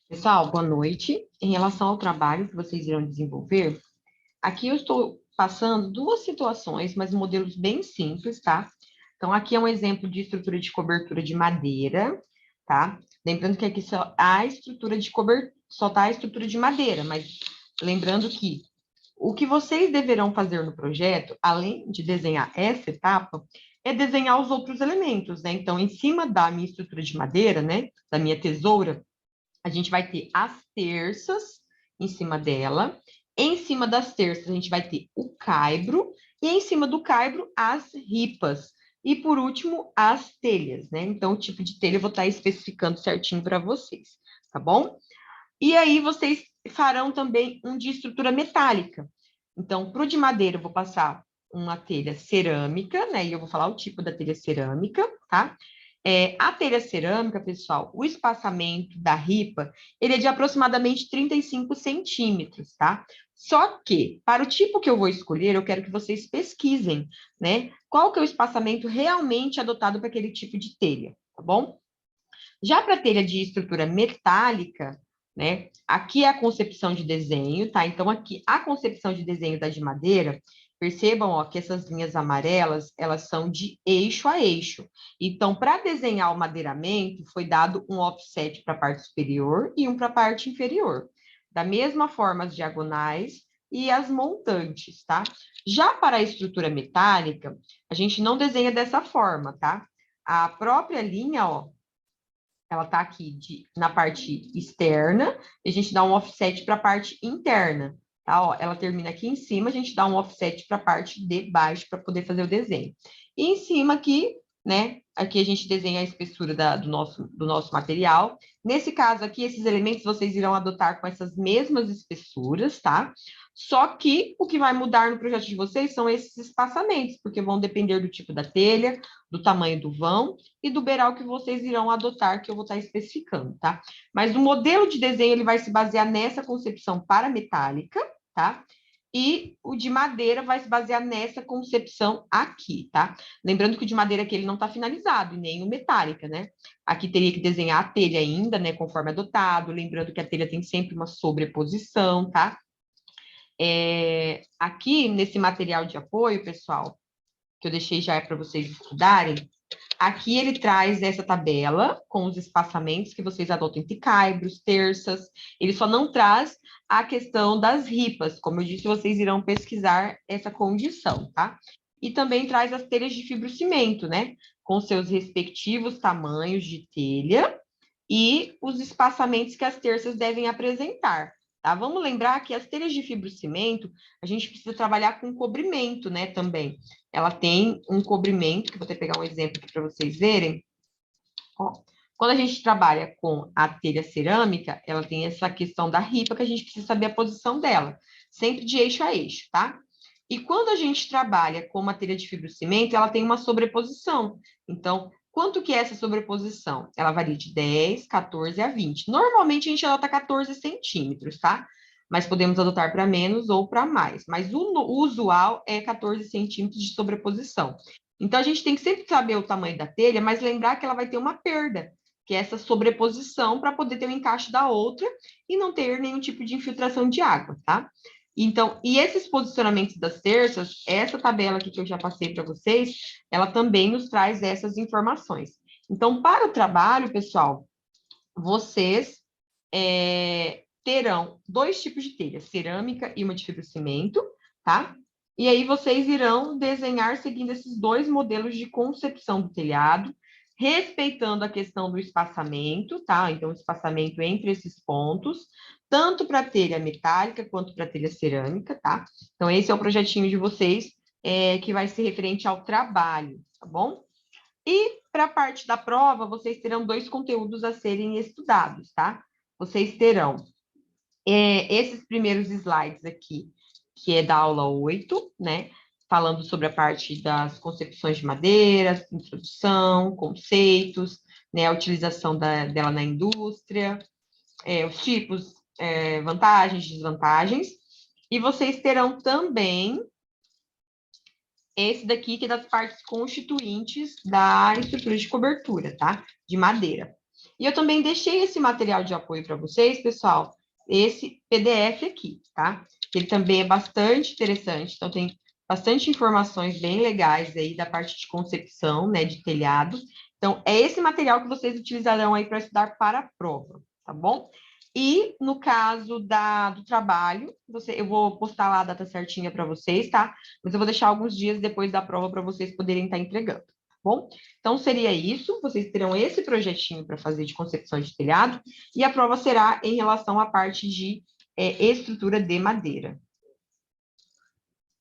Pessoal, boa noite. Em relação ao trabalho que vocês irão desenvolver, aqui eu estou passando duas situações, mas modelos bem simples, tá? Então, aqui é um exemplo de estrutura de cobertura de madeira, tá? Lembrando que aqui só a estrutura de cobertura, só tá a estrutura de madeira, mas lembrando que o que vocês deverão fazer no projeto, além de desenhar essa etapa, é desenhar os outros elementos, né? Então, em cima da minha estrutura de madeira, né, da minha tesoura, a gente vai ter as terças em cima dela. Em cima das terças, a gente vai ter o caibro. E em cima do caibro, as ripas. E, por último, as telhas, né? Então, o tipo de telha eu vou estar especificando certinho para vocês, tá bom? E aí, vocês farão também um de estrutura metálica. Então, para o de madeira, eu vou passar uma telha cerâmica, né? E eu vou falar o tipo da telha cerâmica, tá? A telha cerâmica, pessoal, o espaçamento da ripa, ele é de aproximadamente 35 centímetros, tá? Só que, para o tipo que eu vou escolher, eu quero que vocês pesquisem, né? Qual que é o espaçamento realmente adotado para aquele tipo de telha, tá bom? Já para telha de estrutura metálica, né? Aqui é a concepção de desenho, tá? Então, aqui, a concepção de desenho da de madeira, percebam, ó, que essas linhas amarelas, elas são de eixo a eixo. Então, para desenhar o madeiramento, foi dado um offset para a parte superior e um para a parte inferior. Da mesma forma, as diagonais e as montantes, tá? Já para a estrutura metálica, a gente não desenha dessa forma, tá? A própria linha, ó, ela está aqui na parte externa, e a gente dá um offset para a parte interna, tá? Ó, ela termina aqui em cima, a gente dá um offset para a parte de baixo para poder fazer o desenho. E em cima aqui, né? Aqui a gente desenha a espessura do nosso material. Nesse caso aqui, esses elementos vocês irão adotar com essas mesmas espessuras, tá? Só que o que vai mudar no projeto de vocês são esses espaçamentos, porque vão depender do tipo da telha, do tamanho do vão e do beiral que vocês irão adotar, que eu vou estar especificando, tá? Mas o modelo de desenho, ele vai se basear nessa concepção parametálica, tá? E o de madeira vai se basear nessa concepção aqui, tá? Lembrando que o de madeira aqui ele não está finalizado, e nem o metálica, né? Aqui teria que desenhar a telha ainda, né? Conforme adotado. Lembrando que a telha tem sempre uma sobreposição, tá? Aqui, nesse material de apoio, pessoal, que eu deixei já para vocês estudarem, aqui ele traz essa tabela com os espaçamentos que vocês adotam entre caibros, terças. Ele só não traz a questão das ripas. Como eu disse, vocês irão pesquisar essa condição, tá? E também traz as telhas de fibrocimento, né? Com seus respectivos tamanhos de telha e os espaçamentos que as terças devem apresentar. Tá? Vamos lembrar que as telhas de fibrocimento, a gente precisa trabalhar com cobrimento, né, também. Ela tem um cobrimento, que vou até pegar um exemplo aqui para vocês verem. Ó, quando a gente trabalha com a telha cerâmica, ela tem essa questão da ripa, que a gente precisa saber a posição dela, sempre de eixo a eixo, tá? E quando a gente trabalha com uma telha de fibrocimento, ela tem uma sobreposição. Então, quanto que é essa sobreposição? Ela varia de 10, 14 a 20. Normalmente, a gente adota 14 centímetros, tá? Mas podemos adotar para menos ou para mais. Mas o usual é 14 centímetros de sobreposição. Então, a gente tem que sempre saber o tamanho da telha, mas lembrar que ela vai ter uma perda, que é essa sobreposição para poder ter o encaixe da outra e não ter nenhum tipo de infiltração de água, tá? Então, e esses posicionamentos das terças, essa tabela aqui que eu já passei para vocês, ela também nos traz essas informações. Então, para o trabalho, pessoal, vocês terão dois tipos de telha, cerâmica e uma de fibrocimento, tá? E aí vocês irão desenhar seguindo esses dois modelos de concepção do telhado, respeitando a questão do espaçamento, tá? Então, o espaçamento entre esses pontos, tanto para telha metálica quanto para telha cerâmica, tá? Então, esse é o projetinho de vocês, que vai ser referente ao trabalho, tá bom? E para a parte da prova, vocês terão dois conteúdos a serem estudados, tá? Vocês terão esses primeiros slides aqui, que é da aula 8, né? Falando sobre a parte das concepções de madeira, introdução, conceitos, né? A utilização dela na indústria, os tipos, vantagens, desvantagens. E vocês terão também esse daqui, que é das partes constituintes da estrutura de cobertura, tá? De madeira. E eu também deixei esse material de apoio para vocês, pessoal, esse PDF aqui, tá? Ele também é bastante interessante, então tem bastante informações bem legais aí da parte de concepção, né, de telhado. Então, é esse material que vocês utilizarão aí para estudar para a prova, tá bom? E no caso do trabalho, eu vou postar lá a data certinha para vocês, tá? Mas eu vou deixar alguns dias depois da prova para vocês poderem estar entregando, tá bom? Então, seria isso. Vocês terão esse projetinho para fazer de concepção de telhado, e a prova será em relação à parte de estrutura de madeira,